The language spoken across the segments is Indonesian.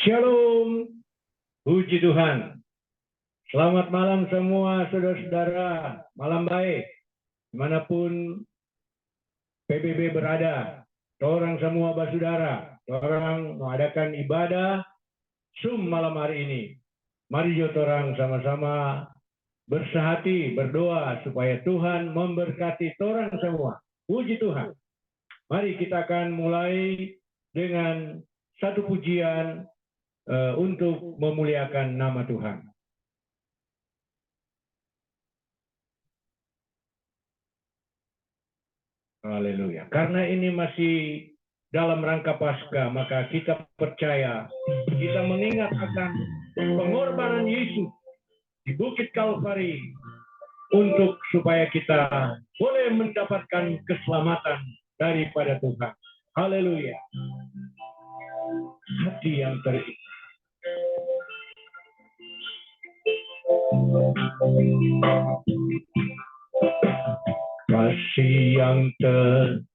Shalom, puji Tuhan. Selamat malam semua saudara-saudara, malam baik. Dimanapun PBB berada, orang semua bersaudara, orang mengadakan ibadah Zoom malam hari ini. Mari orang sama-sama bersahati, berdoa supaya Tuhan memberkati orang semua. Puji Tuhan. Mari kita akan mulai dengan satu pujian untuk memuliakan nama Tuhan. Haleluya. Karena ini masih dalam rangka Paskah, maka kita percaya, kita mengingat akan pengorbanan Yesus di Bukit Kalvari untuk supaya kita boleh mendapatkan keselamatan daripada Tuhan. Haleluya. Hati yang terikat. Kasih yang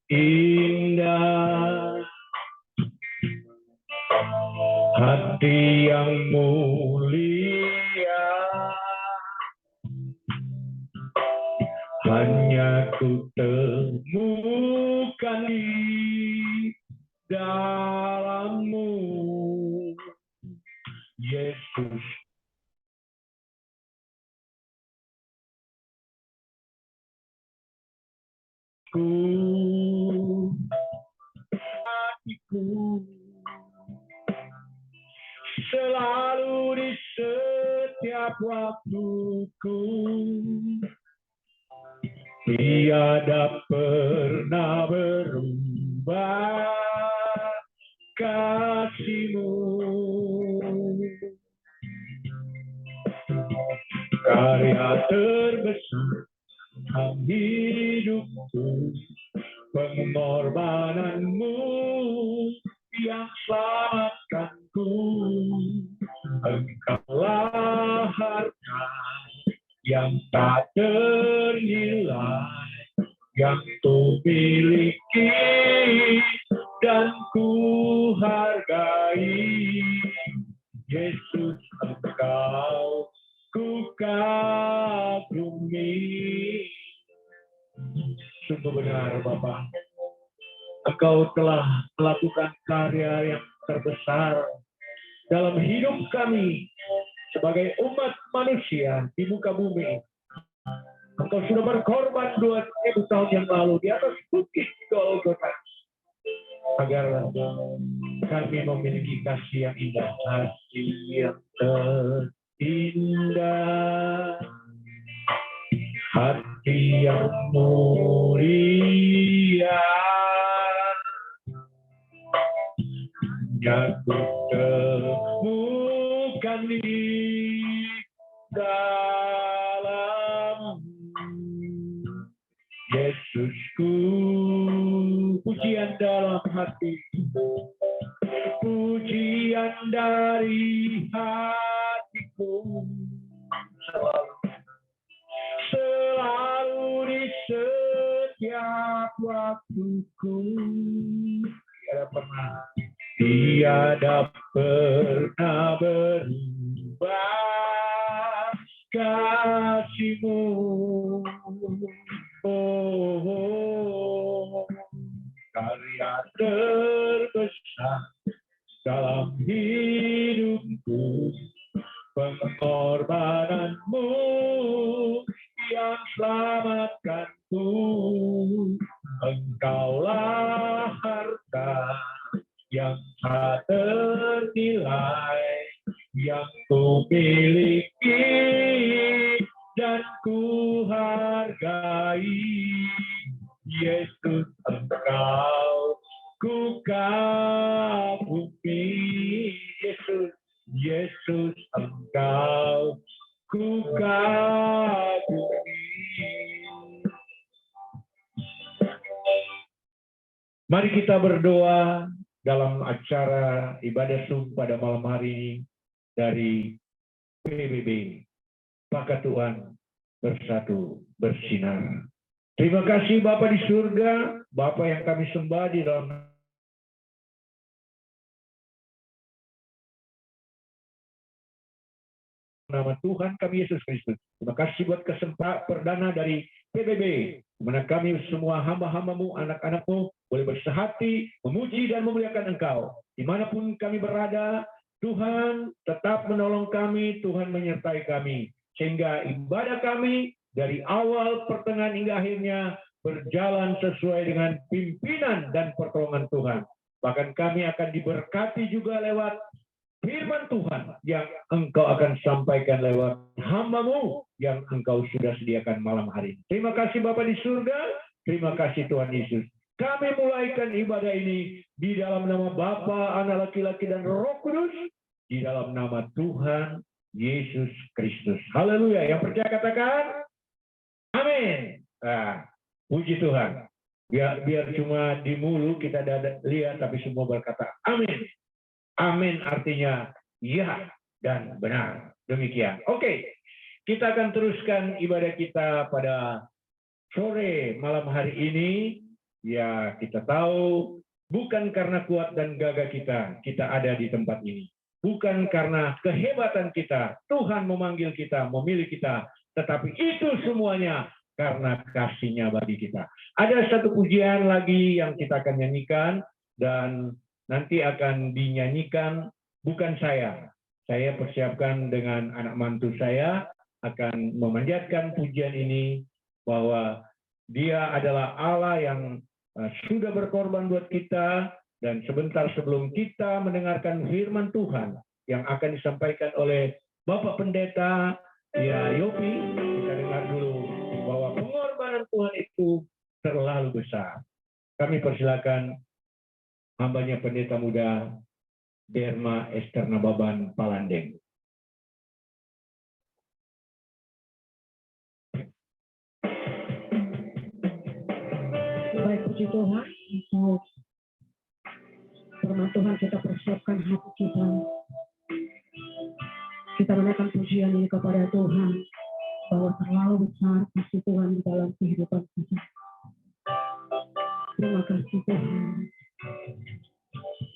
terindah, hati yang mulia, hanya ku temukan di dalam-Mu, Yesus. Hatiku selalu di setiap waktuku, tiada pernah berubah kasih-Mu. Karya terbesar dalam hidupku, pengorbanan-Mu yang selamatkanku. Engkaulah harta yang tak ternilai, yang ku miliki dan ku hargai. Yesus, Engkau ku kagumi. Sungguh benar Bapa, Engkau telah melakukan karya yang terbesar dalam hidup kami sebagai umat manusia di muka bumi. Engkau sudah berkorban 2000 tahun yang lalu di atas bukit Golgota agar kami memiliki kasih yang indah, kasih yang terindah, hati yang mulia, yang ku temukan di dalam Yesusku. Pujian dalam hati, pujian dari hatiku, selalu di setiap waktuku, tiada pernah berubah kasih-Mu. Oh, karya terbesar dalam hidupku, pengorbanan-Mu yang selamatkanku. Engkaulah harta yang tak ternilai, yang ku miliki dan ku hargai. Yesus, Engkau ku kagumi. Yesus, Engkau ku kagumi. Mari kita berdoa dalam acara ibadah Zoom pada malam hari ini dari PBB. Maka Tuhan bersatu bersinar. Terima kasih Bapa di surga, Bapa yang kami sembah di dalam nama Tuhan kami Yesus Kristus. Terima kasih buat kesempatan perdana dari PBB, di mana kami semua hamba-hambamu, anak-anakmu, boleh bersehati, memuji dan memuliakan Engkau. Dimanapun kami berada, Tuhan tetap menolong kami, Tuhan menyertai kami. Sehingga ibadah kami dari awal, pertengahan, hingga akhirnya berjalan sesuai dengan pimpinan dan pertolongan Tuhan. Bahkan kami akan diberkati juga lewat firman Tuhan yang Engkau akan sampaikan lewat hamba-Mu yang Engkau sudah sediakan malam hari ini. Terima kasih Bapa di surga, terima kasih Tuhan Yesus. Kami mulaikan ibadah ini di dalam nama Bapa, Anak laki-laki dan Roh Kudus, di dalam nama Tuhan Yesus Kristus. Haleluya. Yang percaya katakan amin. Nah, puji Tuhan. Biar cuma di mulut kita lihat, tapi semua berkata amin. Amin artinya ya dan benar. Demikian. Oke, kita akan teruskan ibadah kita pada sore malam hari ini. Ya, kita tahu bukan karena kuat dan gagah kita ada di tempat ini. Bukan karena kehebatan kita, Tuhan memanggil kita, memilih kita. Tetapi itu semuanya karena kasih-Nya bagi kita. Ada satu pujian lagi yang kita akan nyanyikan, dan nanti akan dinyanyikan bukan saya. Saya persiapkan dengan anak mantu saya akan memanjatkan pujian ini bahwa Dia adalah Allah yang sudah berkorban buat kita, dan sebentar sebelum kita mendengarkan firman Tuhan yang akan disampaikan oleh Bapak Pendeta ya Yopi, kita dengar dulu bahwa pengorbanan Tuhan itu terlalu besar. Kami persilakan hambanya Pendeta Muda Derma Esther Nababan Palandeng. Baik, puji Tuhan, firman Tuhan kita persiapkan hati kita. Kita menaikkan pujian ini kepada Tuhan, bahwa terlalu besar kasih Tuhan di dalam kehidupan kita. Terima kasih Tuhan.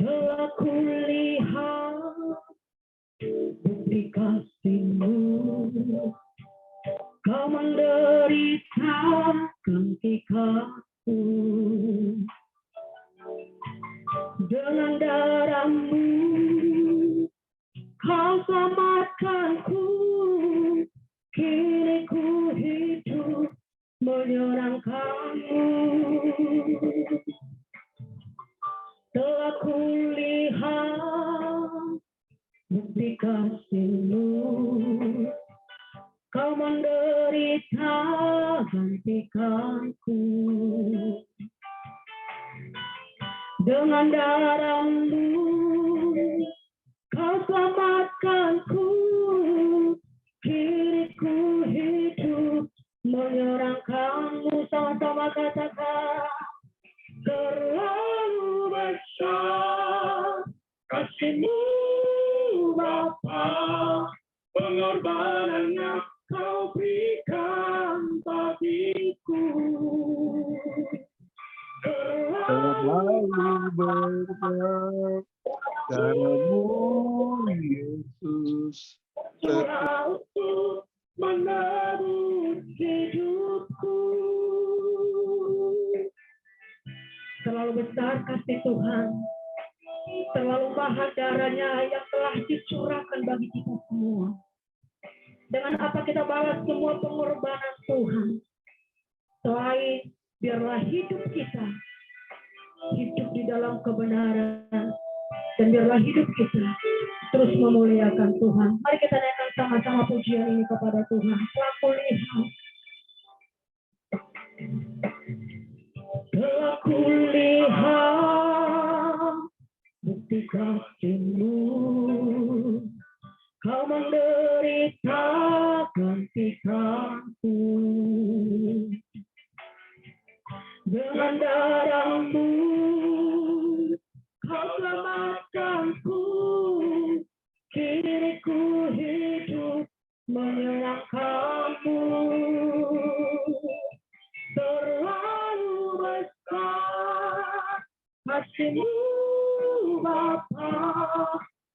Telah kulihat bukti kasih-Mu, Kau menderita gantikanku. Dengan darah-Mu Kau selamatkanku. Kini ku hidup menyenangkan-Mu. Telah kulihat bukti kasih-Mu, Kau menderita gantikanku. Dengan darah-Mu Kau selamatkanku. Kini ku hidup menyenangkan-Mu. Sama-sama katakan, terlalu besar kasih-Mu Bapa, pengorbanan yang Kau berikan bagiku. Terlalu besar darah-Mu Yesus, untuk menebus hidupku. Terlalu besar kasih Tuhan, terlalu mahal darah-Nya yang telah dicurahkan bagi kita semua. Dengan apa kita balas semua pengorbanan Tuhan? Selain biarlah hidup kita hidup di dalam kebenaran, dan biarlah hidup kita terus memuliakan Tuhan. Mari kita naikkan sama-sama pujian ini kepada Tuhan. Telah kulihat, telah kulihat bukti kasih-Mu, Kau menderita gantikanku. Dengan darah-Mu Kau selamatkanku. Kini ku hidup menyenangkan-Mu. Terlalu besar kasih-Mu Bapa,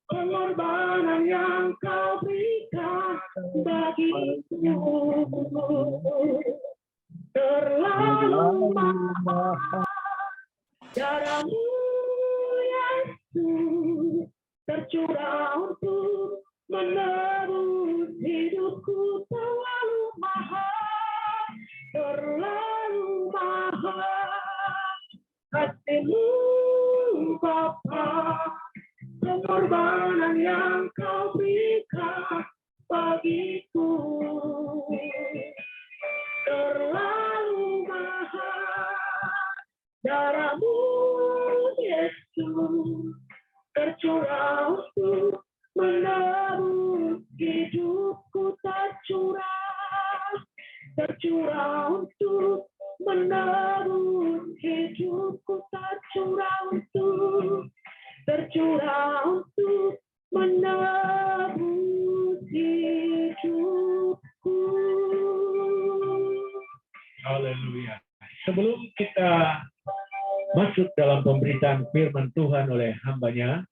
pengorbanan yang Kau berikan bagiku. Terlalu mahal darahmu Yesus tercurah untuk menebus hidupku. Terlalu mahal kasih-Mu Bapa, pengorbanan yang Kau berikan bagiku. Terlalu mahal darahmu Yesus tercurah untuk menebus hidupku. Tercurah untuk menebus hidupku. Tercurah untuk menebus hidupku. Haleluya. Sebelum kita masuk dalam pemberitaan firman Tuhan oleh hambanya,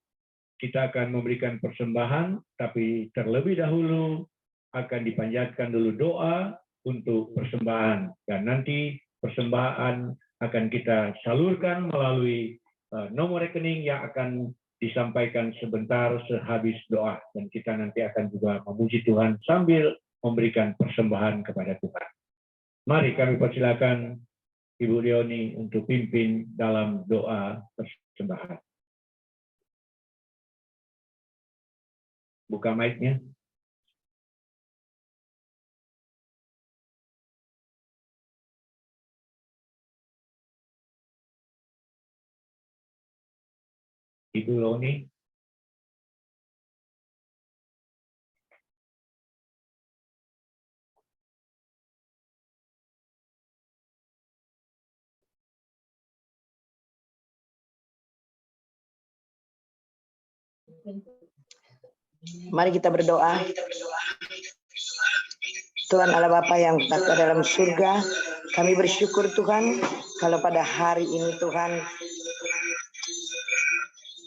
kita akan memberikan persembahan, tapi terlebih dahulu akan dipanjatkan dulu doa untuk persembahan. Dan nanti persembahan akan kita salurkan melalui nomor rekening yang akan disampaikan sebentar sehabis doa. Dan kita nanti akan juga memuji Tuhan sambil memberikan persembahan kepada Tuhan. Mari kami persilakan Ibu Leoni untuk pimpin dalam doa persembahan. Buka mic-nya. Ibu Leoni. Mari kita berdoa. Tuhan Allah Bapa yang bertata dalam surga, kami bersyukur Tuhan kalau pada hari ini Tuhan,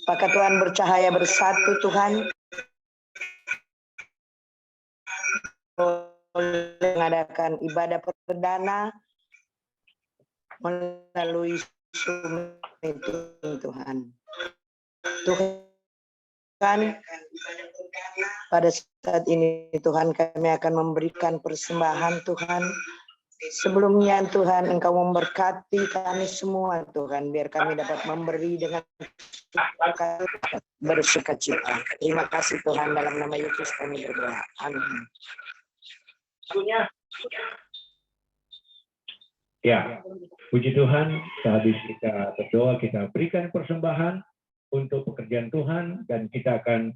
apakah Tuhan bercahaya bersatu Tuhan, mengadakan ibadah perdana melalui Zoom itu Tuhan. Tuhan, pada saat ini Tuhan kami akan memberikan persembahan Tuhan. Sebelumnya Tuhan Engkau memberkati kami semua Tuhan, biar kami dapat memberi dengan bersukacita. Terima kasih Tuhan, dalam nama Yesus kami berdoa. Amin. Ya, puji Tuhan, sehabis kita berdoa, kita berikan persembahan untuk pekerjaan Tuhan, dan kita akan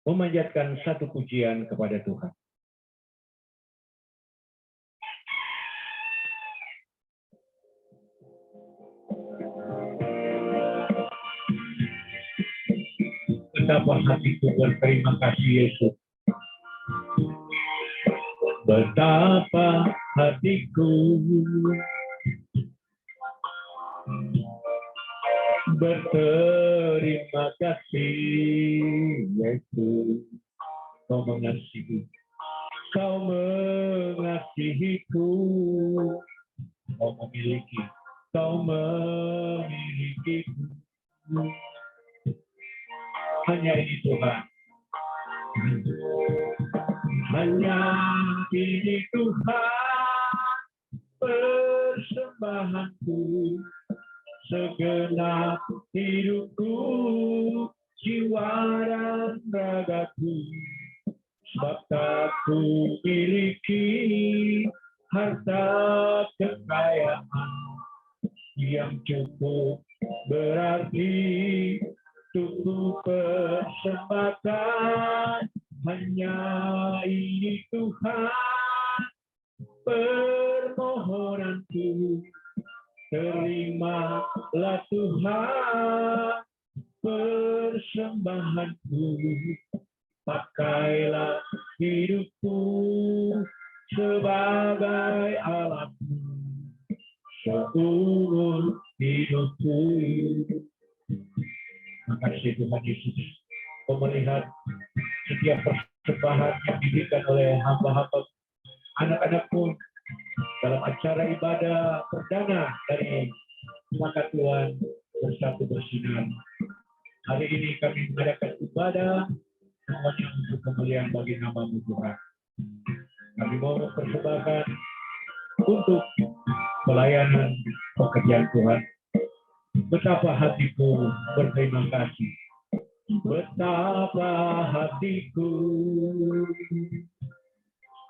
memanjatkan satu pujian kepada Tuhan. Betapa hatiku berterima kasih Yesus. Betapa hatiku berterima kasih Yesus. Kau mengasihi, Kau mengasihiku, Kau memiliki, Kau memilikiku. Hanya ini Tuhan, hanya ini Tuhan persembahanku. Segenap hidupku, jiwa dan ragaku, sebab tak ku miliki harta kekayaan yang cukup berarti untuk ku persembahkan. Hanya ini Tuhan permohonanku. Terimalah Tuhan persembahanku, pakailah hidupku sebagai alatmu seumur hidupku. Terima kasih Tuhan Yesus, Kau melihat setiap sembahan yang diberikan oleh hamba-hamba anak-anak pun dalam acara ibadah perdana dari Maka Tuhan Bersatu Bersinar. Hari ini kami mengadakan ibadah semuanya untuk kemuliaan bagi nama-Mu Tuhan. Kami mau mempersembahkan untuk pelayanan pekerjaan Tuhan. Betapa hatiku berterima kasih. Betapa hatiku.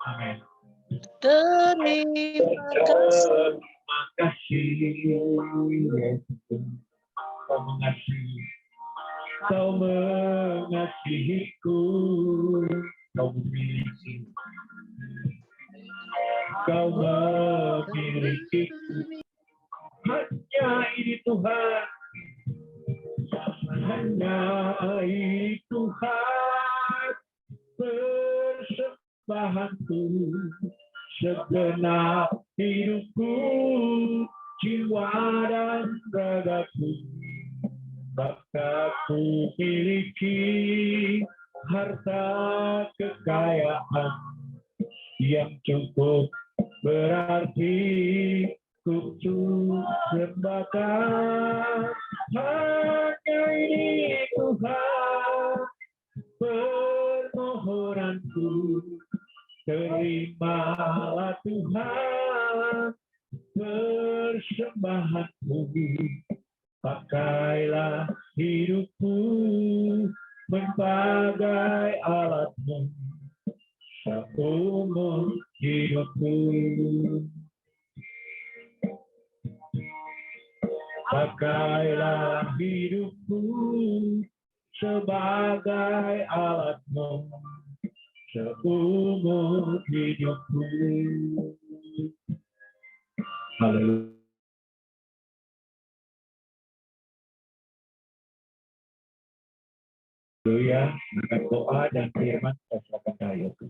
Amin. Terima kasih. Kau mengasihi. Kau mengasihiku. Kau memiliki. Kau memilikiku. Hanya ini Tuhan. Hanya ini Tuhan. Persembahanku. Segenap hidupku. Jiwa dan ragaku. Maka ku miliki harta kekayaan yang cukup berarti untuk sembahkan. Hanya ini Tuhan permohonanku. Terimalah Tuhan persembahanku. Pakailah hidupku sebagai alat-Mu seumur hidupku. Pakailah hidupku sebagai alat-Mu seumur hidupku. Haleluya. Haleluya, akan doa dan firman saya serahkan ke Yogi.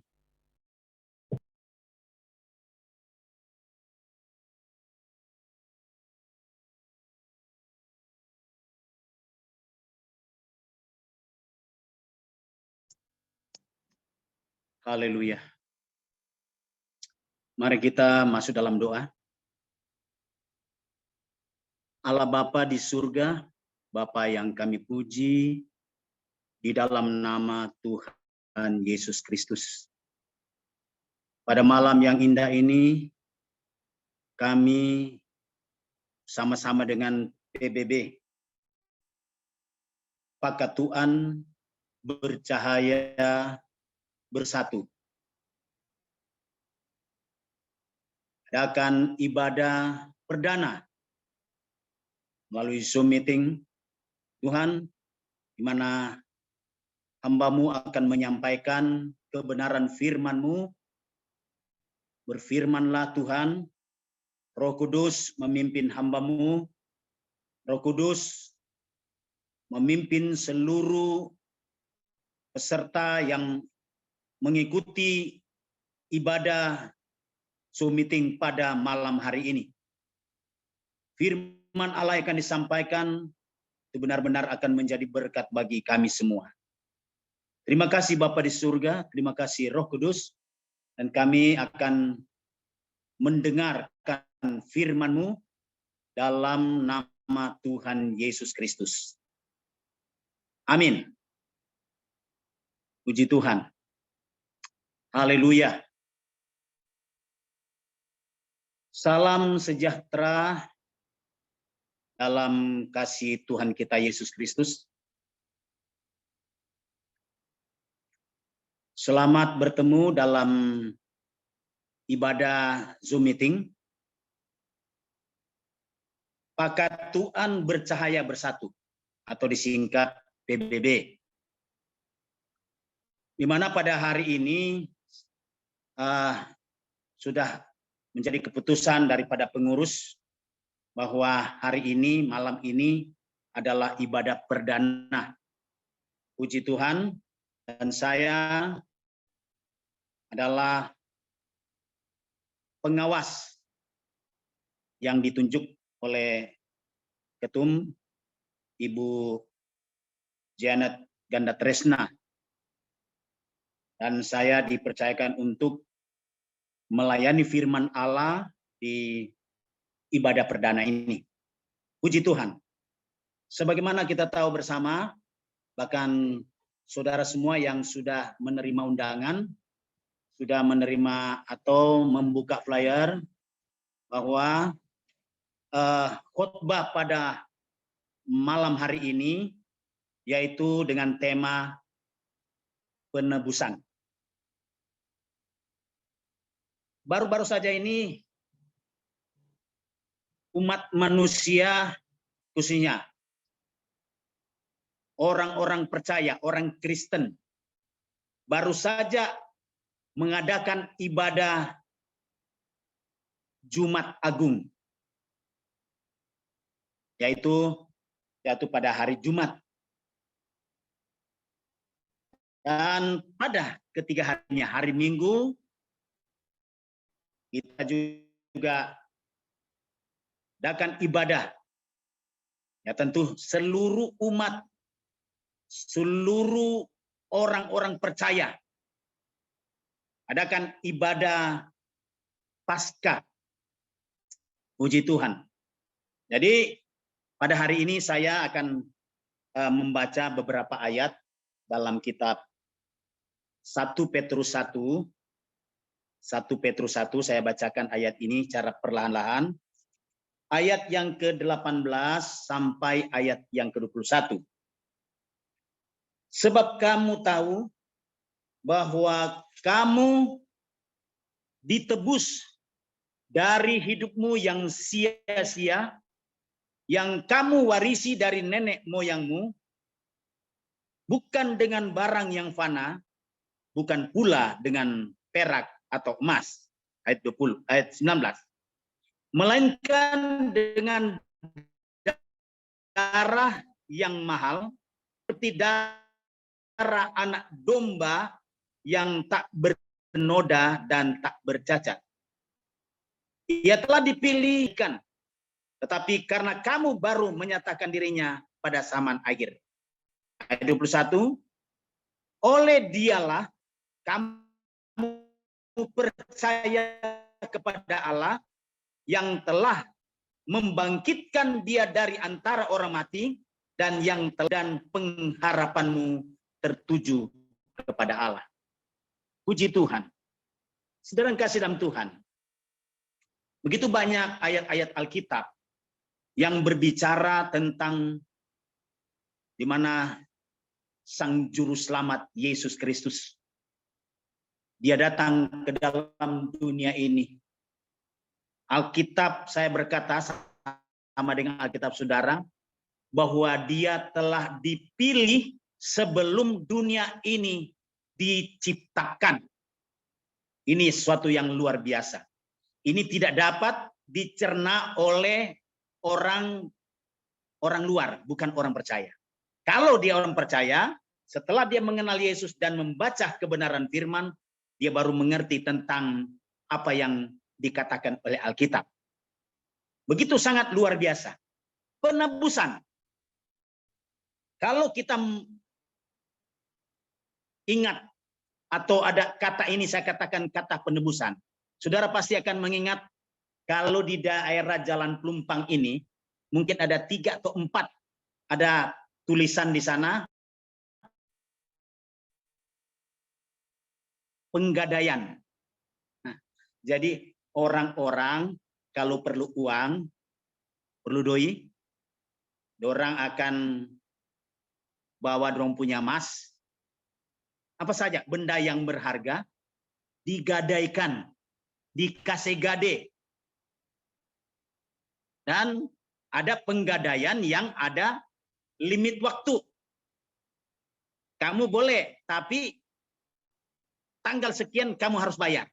Haleluya. Mari kita masuk dalam doa. Allah Bapa di surga, Bapa yang kami puji, di dalam nama Tuhan Yesus Kristus. Pada malam yang indah ini, kami sama-sama dengan PBB, Pakatuan Bercahaya Bersatu, adakan ibadah perdana melalui Zoom meeting, Tuhan, di mana hamba-Mu akan menyampaikan kebenaran firman-Mu. Berfirmanlah Tuhan, Roh Kudus memimpin hamba-Mu, Roh Kudus memimpin seluruh peserta yang mengikuti ibadah Zoom meeting pada malam hari ini. Firman Allah yang akan disampaikan itu benar-benar akan menjadi berkat bagi kami semua. Terima kasih Bapa di surga, terima kasih Roh Kudus, dan kami akan mendengarkan firman-Mu dalam nama Tuhan Yesus Kristus. Amin. Puji Tuhan. Haleluya. Salam sejahtera dalam kasih Tuhan kita Yesus Kristus. Selamat bertemu dalam ibadah Zoom meeting. Pakatuan Bercahaya Bersatu atau disingkat PBB. Di mana pada hari ini sudah menjadi keputusan daripada pengurus bahwa hari ini, malam ini adalah ibadah perdana. Puji Tuhan, dan saya adalah pengawas yang ditunjuk oleh Ketum Ibu Janet Ganda Tresna. dan saya dipercayakan untuk melayani firman Allah di ibadah perdana ini. Puji Tuhan. Sebagaimana kita tahu bersama, bahkan saudara semua yang sudah menerima undangan, sudah menerima atau membuka flyer, bahwa khotbah pada malam hari ini yaitu dengan tema penebusan. Baru-baru saja ini umat manusia, khususnya orang-orang percaya, orang Kristen, baru saja mengadakan ibadah Jumat Agung, yaitu pada hari Jumat. Dan pada ketiga harinya, hari Minggu, kita juga adakan ibadah. Ya tentu seluruh umat, seluruh orang-orang percaya adakan ibadah Paskah. Puji Tuhan. Jadi pada hari ini saya akan membaca beberapa ayat dalam kitab 1 Petrus 1. 1 Petrus 1, saya bacakan ayat ini secara perlahan-lahan. Ayat yang ke-18 sampai ayat yang ke-21. Sebab kamu tahu bahwa kamu ditebus dari hidupmu yang sia-sia, yang kamu warisi dari nenek moyangmu, bukan dengan barang yang fana, bukan pula dengan perak atau emas, ayat 20, ayat 19, melainkan dengan darah yang mahal, seperti darah anak domba yang tak bernoda dan tak bercacat. Ia telah dipilihkan, tetapi karena kamu baru menyatakan dirinya pada zaman akhir. Ayat 21, oleh dialah kamu percaya kepada Allah yang telah membangkitkan dia dari antara orang mati dan yang dan pengharapanmu tertuju kepada Allah. Puji Tuhan. Saudara kasih dalam Tuhan. Begitu banyak ayat-ayat Alkitab yang berbicara tentang di mana Sang Juru Selamat Yesus Kristus, dia datang ke dalam dunia ini. Alkitab, saya berkata sama dengan Alkitab saudara, bahwa dia telah dipilih sebelum dunia ini diciptakan. Ini sesuatu yang luar biasa. Ini tidak dapat dicerna oleh orang luar, bukan orang percaya. Kalau dia orang percaya, setelah dia mengenal Yesus dan membaca kebenaran firman, dia baru mengerti tentang apa yang dikatakan oleh Alkitab. Begitu sangat luar biasa. Penebusan. Kalau kita ingat atau ada kata ini, saya katakan kata penebusan. Saudara pasti akan mengingat kalau di daerah Jalan Pelumpang ini, mungkin ada 3 atau 4 ada tulisan di sana, penggadaian. Nah, jadi orang-orang kalau perlu uang, perlu doi, dorang akan bawa dorong punya emas, apa saja benda yang berharga, digadaikan, dikasih gade. Dan ada penggadaian yang ada limit waktu. Kamu boleh, tapi tanggal sekian kamu harus bayar.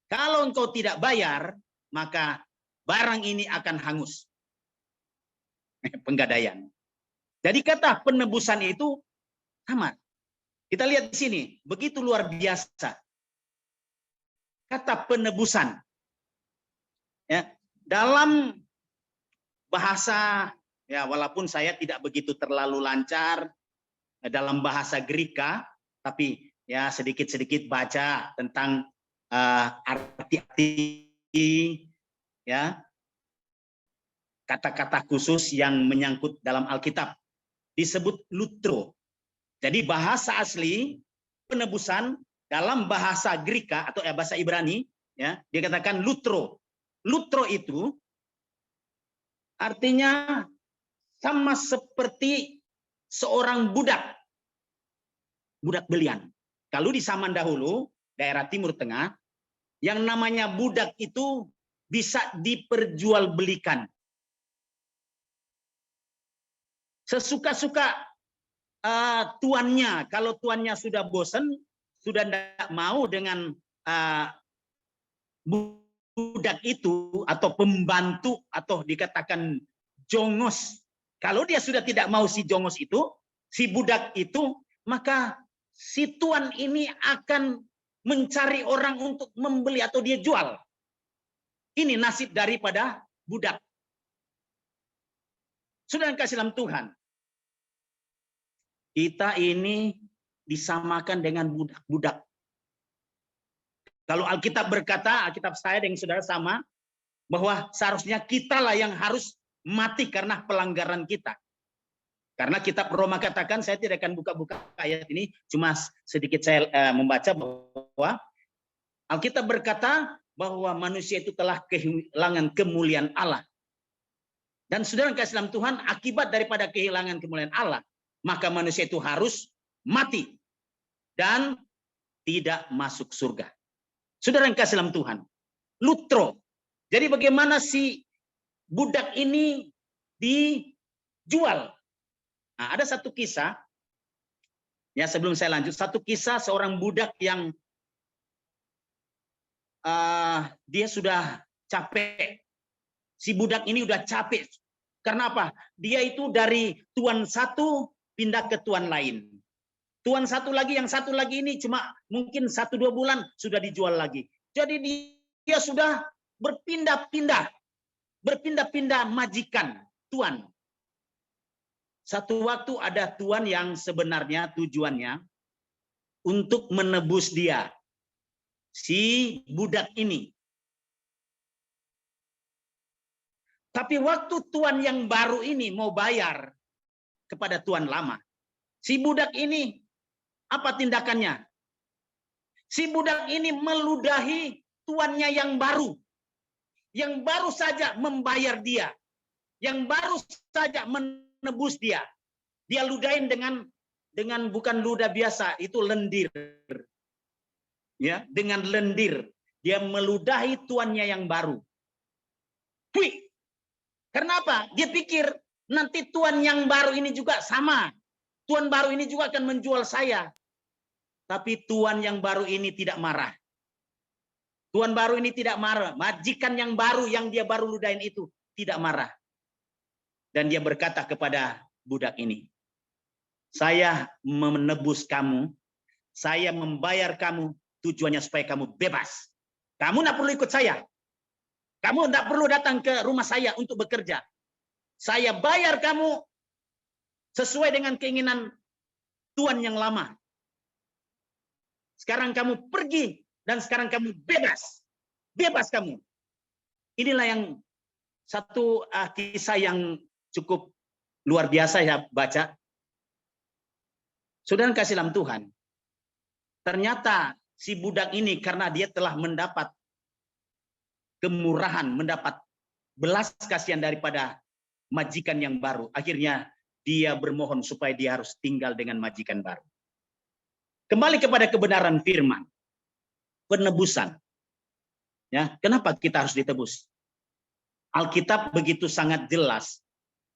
Kalau engkau tidak bayar, maka barang ini akan hangus. Penggadaian. Jadi kata penebusan itu sama. Kita lihat di sini, begitu luar biasa. Kata penebusan. Ya, dalam bahasa, ya walaupun saya tidak begitu terlalu lancar dalam bahasa Greka, tapi ya sedikit-sedikit baca tentang arti-arti ya kata-kata khusus yang menyangkut dalam Alkitab. Disebut lutro. Jadi bahasa asli penebusan dalam bahasa Greka atau bahasa Ibrani ya dikatakan lutro. Lutro itu artinya sama seperti seorang budak belian. Kalau di zaman dahulu, daerah Timur Tengah, yang namanya budak itu bisa diperjualbelikan. Sesuka-suka tuannya, kalau tuannya sudah bosan, sudah tidak mau dengan budak itu, atau pembantu, atau dikatakan jongos. Kalau dia sudah tidak mau si jongos itu, si budak itu, maka si tuan ini akan mencari orang untuk membeli atau dia jual. Ini nasib daripada budak. Sudah kasih dalam Tuhan. Kita ini disamakan dengan budak-budak. Kalau Alkitab berkata, Alkitab saya dengan saudara sama, bahwa seharusnya kitalah yang harus mati karena pelanggaran kita. Karena kitab Roma katakan, saya tidak akan buka-buka ayat ini, cuma sedikit saya membaca bahwa Alkitab berkata bahwa manusia itu telah kehilangan kemuliaan Allah. Dan saudara kasih dalam Tuhan, akibat daripada kehilangan kemuliaan Allah, maka manusia itu harus mati dan tidak masuk surga. Saudara yang kasih dalam Tuhan, lutro. Jadi bagaimana si budak ini dijual? Nah, ada satu kisah, ya sebelum saya lanjut, satu kisah seorang budak yang dia sudah capek. Si budak ini udah capek. Karena apa? Dia itu dari tuan satu pindah ke tuan lain. Tuan satu lagi, yang satu lagi ini cuma mungkin 1-2 bulan sudah dijual lagi. Jadi dia sudah berpindah-pindah majikan, tuan. Satu waktu ada tuan yang sebenarnya tujuannya untuk menebus dia, si budak ini. Tapi waktu tuan yang baru ini mau bayar kepada tuan lama, si budak ini apa tindakannya? Si budak ini meludahi tuannya yang baru saja membayar dia, yang baru saja menebus dia. Dia ludahin dengan bukan ludah biasa, itu lendir. Ya, dengan lendir dia meludahi tuannya yang baru. Wih. Kenapa? Dia pikir nanti tuan yang baru ini juga sama. Tuan baru ini juga akan menjual saya. Tapi tuan yang baru ini tidak marah. Tuan baru ini tidak marah. Majikan yang baru yang dia baru ludahin itu tidak marah. Dan dia berkata kepada budak ini, saya menebus kamu, saya membayar kamu, tujuannya supaya kamu bebas. Kamu tidak perlu ikut saya. Kamu tidak perlu datang ke rumah saya untuk bekerja. Saya bayar kamu sesuai dengan keinginan tuan yang lama. Sekarang kamu pergi dan sekarang kamu bebas. Bebas kamu. Inilah yang satu kisah yang cukup luar biasa ya baca. Saudara kasih dalam Tuhan. Ternyata si budak ini karena dia telah mendapat kemurahan, mendapat belas kasihan daripada majikan yang baru. Akhirnya dia bermohon supaya dia harus tinggal dengan majikan baru. Kembali kepada kebenaran firman. Penebusan. Ya, kenapa kita harus ditebus? Alkitab begitu sangat jelas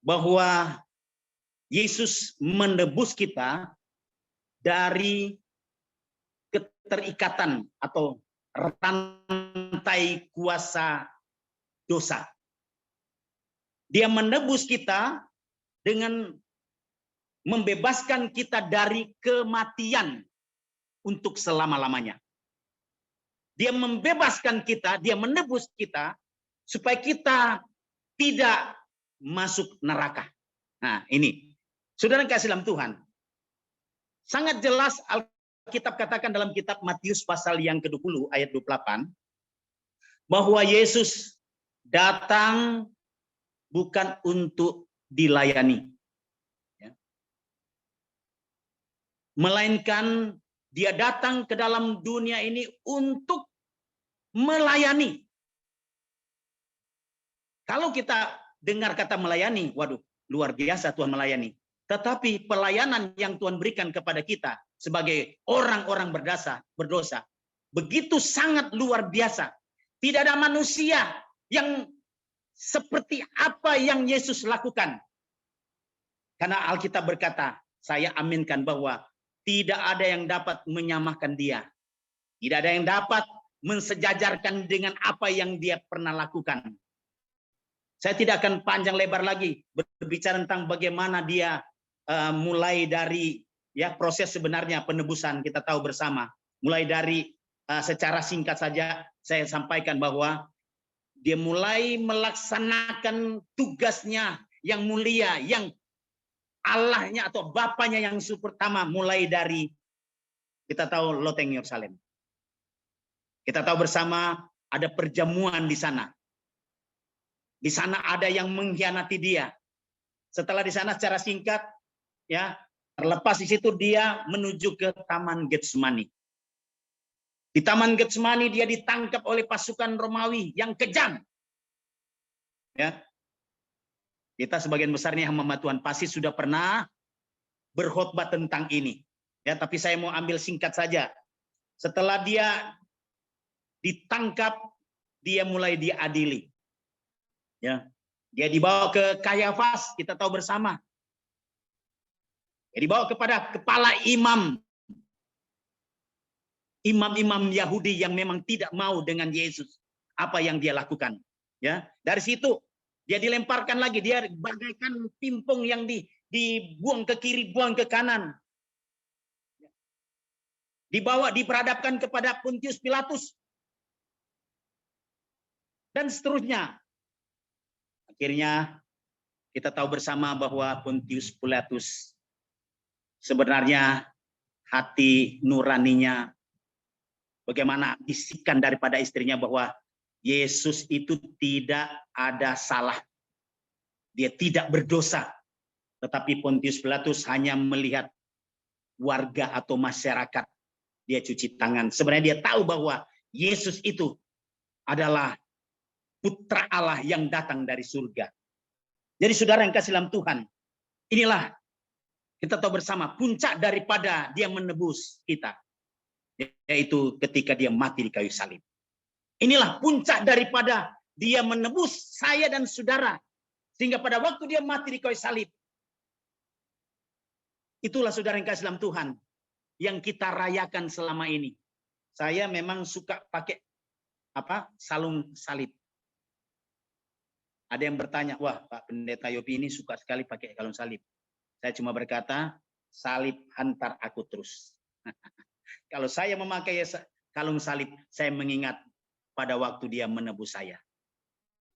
bahwa Yesus menebus kita dari keterikatan atau rantai kuasa dosa. Dia menebus kita dengan membebaskan kita dari kematian untuk selama-lamanya. Dia membebaskan kita, dia menebus kita supaya kita tidak masuk neraka. Nah, ini. Saudara kasih dalam Tuhan. Sangat jelas Alkitab katakan dalam kitab Matius pasal yang ke-20 ayat 28 bahwa Yesus datang bukan untuk dilayani, ya, melainkan dia datang ke dalam dunia ini untuk melayani. Kalau kita dengar kata melayani, waduh, luar biasa Tuhan melayani. Tetapi pelayanan yang Tuhan berikan kepada kita sebagai orang-orang berdosa, begitu sangat luar biasa. Tidak ada manusia yang seperti apa yang Yesus lakukan. Karena Alkitab berkata, saya aminkan bahwa tidak ada yang dapat menyamakan dia. Tidak ada yang dapat mensejajarkan dengan apa yang dia pernah lakukan. Saya tidak akan panjang lebar lagi berbicara tentang bagaimana dia mulai dari ya proses sebenarnya penebusan, kita tahu bersama. Mulai dari secara singkat saja saya sampaikan bahwa dia mulai melaksanakan tugasnya yang mulia, yang Allahnya atau Bapaknya yang pertama, mulai dari kita tahu loteng Yerusalem. Kita tahu bersama ada perjamuan di sana. Di sana ada yang mengkhianati dia. Setelah di sana secara singkat, ya terlepas di situ dia menuju ke Taman Getsemani. Di Taman Getsemani dia ditangkap oleh pasukan Romawi yang kejam. Ya, kita sebagian besarnya hamba Tuhan pasti sudah pernah berkhotbah tentang ini. Ya, tapi saya mau ambil singkat saja. Setelah dia ditangkap, dia mulai diadili. Ya, dia dibawa ke Kayafas, kita tahu bersama. Dia dibawa kepada kepala imam-imam Yahudi yang memang tidak mau dengan Yesus, apa yang dia lakukan. Ya, dari situ dia dilemparkan lagi, dia bagaikan pimpung yang dibuang ke kiri, buang ke kanan. Dibawa, diperhadapkan kepada Pontius Pilatus dan seterusnya. Akhirnya kita tahu bersama bahwa Pontius Pilatus sebenarnya hati nuraninya, bagaimana bisikan daripada istrinya bahwa Yesus itu tidak ada salah. Dia tidak berdosa. Tetapi Pontius Pilatus hanya melihat warga atau masyarakat. Dia cuci tangan. Sebenarnya dia tahu bahwa Yesus itu adalah Putra Allah yang datang dari surga. Jadi saudara yang kasih dalam Tuhan, inilah kita tahu bersama puncak daripada dia menebus kita. Yaitu ketika dia mati di kayu salib. Inilah puncak daripada dia menebus saya dan saudara. Sehingga pada waktu dia mati di kayu salib. Itulah saudara yang kasih dalam Tuhan. Yang kita rayakan selama ini. Saya memang suka pakai salung salib. Ada yang bertanya, wah Pak Pendeta Yopi ini suka sekali pakai kalung salib. Saya cuma berkata, salib hantar aku terus. Kalau saya memakai kalung salib, saya mengingat pada waktu dia menebus saya.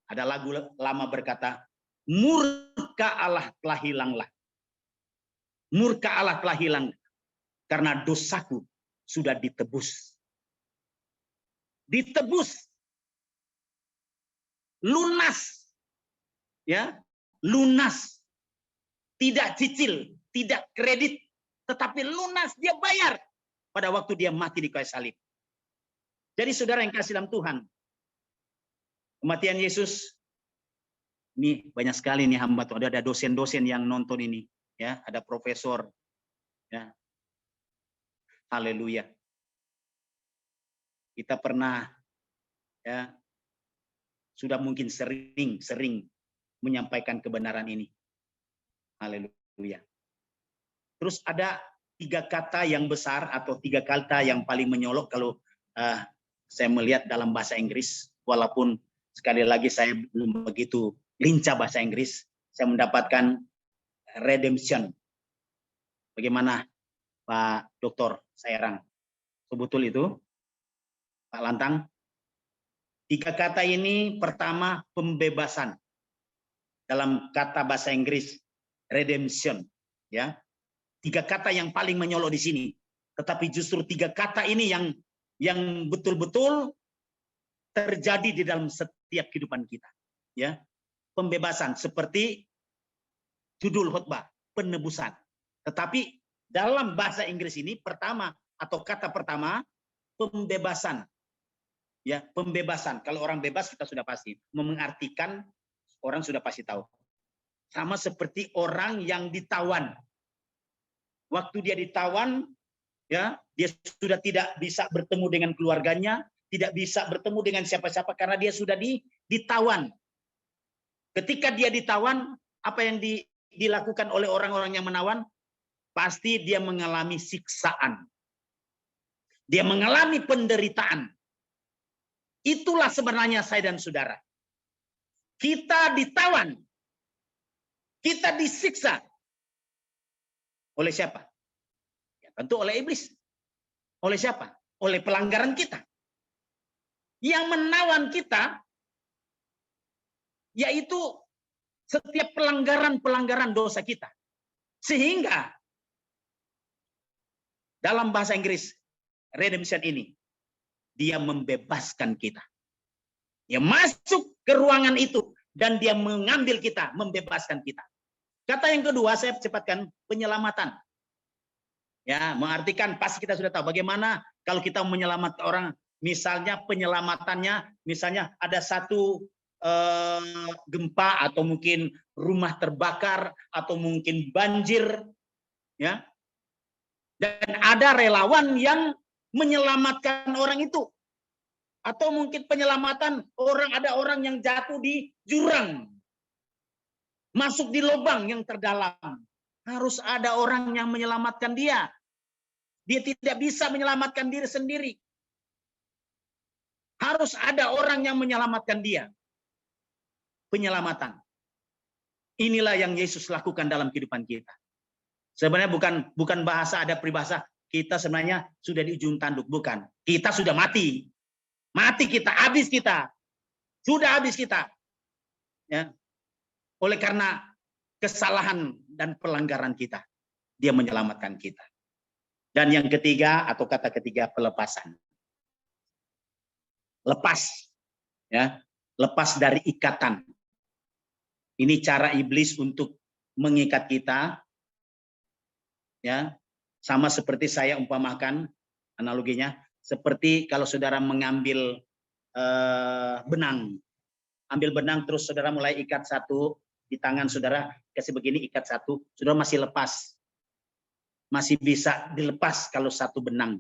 Ada lagu lama berkata, murka Allah telah hilanglah. Murka Allah telah hilang karena dosaku sudah ditebus. Ditebus. Lunas. Ya, lunas. Tidak cicil, tidak kredit, tetapi lunas, dia bayar pada waktu dia mati di kayu salib. Jadi saudara yang kasih dalam Tuhan, kematian Yesus ini banyak sekali nih hamba Tuhan. Ada dosen-dosen yang nonton ini, ya, ada profesor, ya. Haleluya. Kita pernah, ya, sudah mungkin sering menyampaikan kebenaran ini. Haleluya. Terus ada 3 kata yang besar atau 3 kata yang paling menyolok kalau saya melihat dalam bahasa Inggris, walaupun sekali lagi saya belum begitu lincah bahasa Inggris, saya mendapatkan redemption. Bagaimana Pak Doktor Sairang? Betul itu? Pak Lantang? 3 kata ini pertama pembebasan. Dalam kata bahasa Inggris redemption, ya. 3 kata yang paling menyolok di sini. Tetapi justru 3 kata ini yang betul-betul terjadi di dalam setiap kehidupan kita. Ya, pembebasan seperti judul khotbah, penebusan. Tetapi dalam bahasa Inggris ini pertama atau kata pertama pembebasan. Ya, pembebasan. Kalau orang bebas kita sudah pasti mengartikan, orang sudah pasti tahu. Sama seperti orang yang ditawan. Waktu dia ditawan, ya, dia sudah tidak bisa bertemu dengan keluarganya, tidak bisa bertemu dengan siapa-siapa karena dia sudah ditawan. Ketika dia ditawan, apa yang dilakukan oleh orang-orang yang menawan? Pasti dia mengalami siksaan. Dia mengalami penderitaan. Itulah sebenarnya saya dan saudara. Kita ditawan. Kita disiksa. Oleh siapa? Ya, tentu oleh iblis. Oleh siapa? Oleh pelanggaran kita. Yang menawan kita, yaitu setiap pelanggaran-pelanggaran dosa kita. Sehingga dalam bahasa Inggris, redemption ini, dia membebaskan kita. Dia masuk ke ruangan itu dan dia mengambil kita, membebaskan kita. Kata yang kedua, saya cepatkan, penyelamatan. Ya, mengartikan pasti kita sudah tahu bagaimana kalau kita menyelamatkan orang, misalnya penyelamatannya, misalnya ada satu gempa atau mungkin rumah terbakar atau mungkin banjir, ya. Dan ada relawan yang menyelamatkan orang itu. Atau mungkin penyelamatan ada orang yang jatuh di jurang. Masuk di lubang yang terdalam. Harus ada orang yang menyelamatkan dia. Dia tidak bisa menyelamatkan diri sendiri. Harus ada orang yang menyelamatkan dia. Penyelamatan. Inilah yang Yesus lakukan dalam kehidupan kita. Sebenarnya bukan bahasa, ada peribahasa kita sebenarnya sudah di ujung tanduk, bukan. Kita sudah mati. Mati kita, habis kita. Sudah habis kita. Ya. Oleh karena kesalahan dan pelanggaran kita, dia menyelamatkan kita. Dan yang ketiga atau kata ketiga, pelepasan. Lepas. Ya. Lepas dari ikatan. Ini cara iblis untuk mengikat kita. Ya, sama seperti saya umpamakan analoginya, seperti kalau saudara mengambil benang, ambil benang terus saudara mulai ikat satu di tangan saudara, kasih begini ikat satu, saudara masih lepas, masih bisa dilepas kalau satu benang,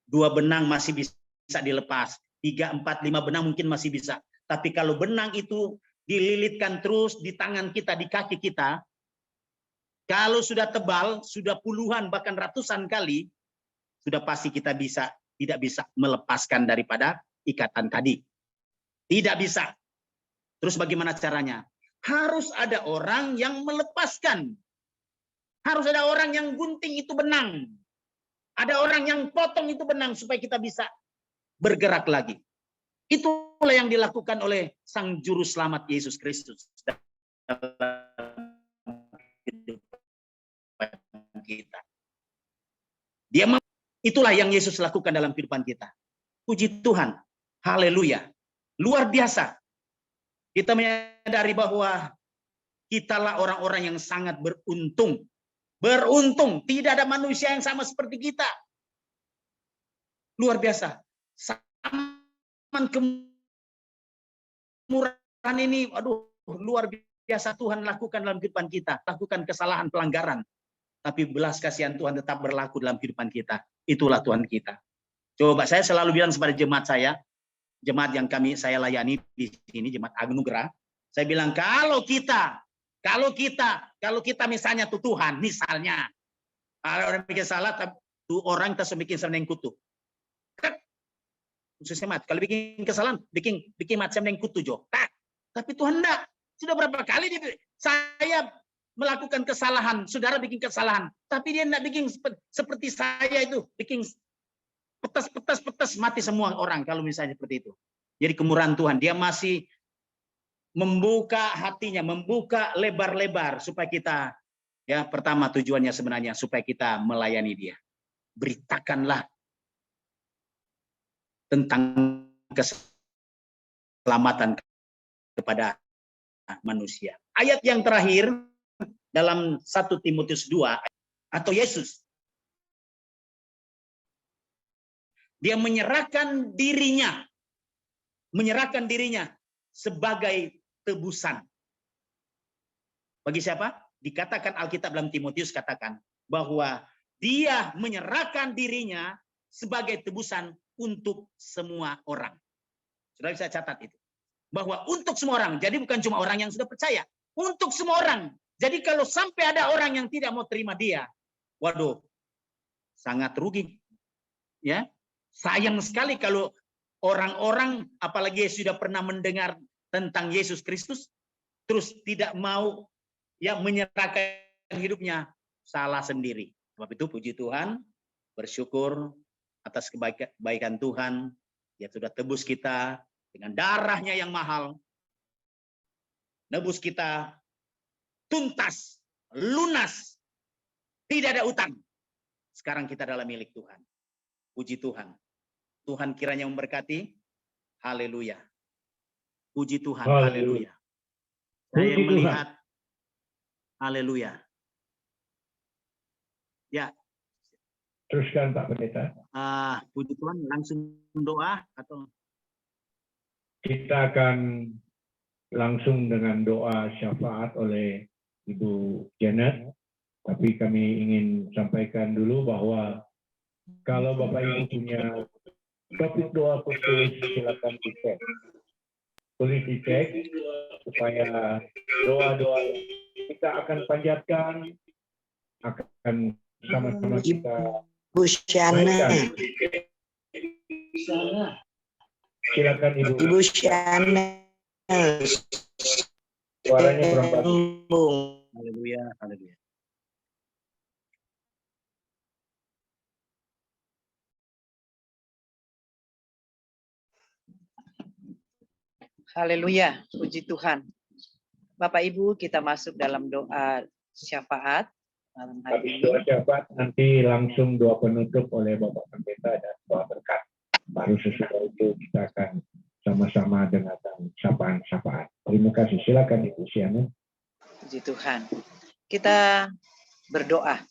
2 benang masih bisa dilepas, 3, 4, 5 benang mungkin masih bisa, tapi kalau benang itu dililitkan terus di tangan kita, di kaki kita, kalau sudah tebal, sudah puluhan bahkan ratusan kali, sudah pasti kita tidak bisa melepaskan daripada ikatan tadi. Tidak bisa. Terus bagaimana caranya? Harus ada orang yang melepaskan. Harus ada orang yang gunting itu benang. Ada orang yang potong itu benang supaya kita bisa bergerak lagi. Itulah yang dilakukan oleh Sang Juru Selamat Yesus Kristus. Kita. Itulah yang Yesus lakukan dalam kehidupan kita. Puji Tuhan. Haleluya. Luar biasa. Kita menyadari bahwa kitalah orang-orang yang sangat beruntung. Beruntung. Tidak ada manusia yang sama seperti kita. Luar biasa. Zaman kemurahan ini, aduh, luar biasa Tuhan lakukan dalam kehidupan kita. Lakukan kesalahan, pelanggaran. Tapi belas kasihan Tuhan tetap berlaku dalam kehidupan kita. Itulah Tuhan kita. Coba saya selalu bilang kepada jemaat saya, jemaat yang saya layani di sini, jemaat Anugerah, saya bilang kalau kita misalnya tuh Tuhan, misalnya kalau orang bikin salah, tuh orang kita bikin salah yang kutu. Khususnya mat, kalau bikin kesalahan, bikin macam yang kutu jo. Tapi Tuhan enggak. Sudah berapa kali saya melakukan kesalahan, saudara bikin kesalahan, tapi dia tidak bikin seperti saya itu, bikin petas mati semua orang kalau misalnya seperti itu. Jadi kemurahan Tuhan, dia masih membuka hatinya, membuka lebar-lebar supaya kita, ya pertama tujuannya sebenarnya supaya kita melayani dia. beritakanlah tentang keselamatan kepada manusia. Ayat yang terakhir dalam 1 Timotius 2, atau Yesus, dia menyerahkan dirinya sebagai tebusan. Bagi siapa? Dikatakan Alkitab dalam Timotius katakan bahwa dia menyerahkan dirinya sebagai tebusan untuk semua orang. Sudah bisa catat itu. Bahwa untuk semua orang. Jadi bukan cuma orang yang sudah percaya. Untuk semua orang. Jadi kalau sampai ada orang yang tidak mau terima dia, waduh, sangat rugi. Ya, sayang sekali kalau orang-orang, apalagi sudah pernah mendengar tentang Yesus Kristus, terus tidak mau menyerahkan hidupnya, salah sendiri. Sebab itu puji Tuhan, bersyukur atas kebaikan Tuhan, dia sudah tebus kita dengan darahnya yang mahal, nebus kita tuntas, lunas, tidak ada utang. Sekarang kita adalah milik Tuhan. Puji Tuhan. Tuhan kiranya memberkati. Haleluya. Puji Tuhan. Haleluya. Saya melihat. Haleluya. Ya. Teruskan Pak Pendeta. Puji Tuhan, langsung doa atau? Kita akan langsung dengan doa syafaat oleh Ibu Janet. Tapi kami ingin sampaikan dulu bahwa kalau Bapak Ibu punya topik doa khusus, silakan dicek. Tulis dicek supaya doa-doa kita akan panjatkan, akan sama-sama kita Bu Syana. Silakan Ibu. Ibu Syana. Suaranya kurang bagus. Haleluya, haleluya. Haleluya, puji Tuhan. Bapak Ibu, kita masuk dalam doa syafaat malam hari Habis ini. doa syafaat nanti langsung doa penutup oleh Bapak Pendeta dan doa berkat. Baru sesudah itu kita akan sama-sama dengarkan sapaan syafaat. Terima kasih. Silakan Ibu Syana. Puji Tuhan. Kita berdoa.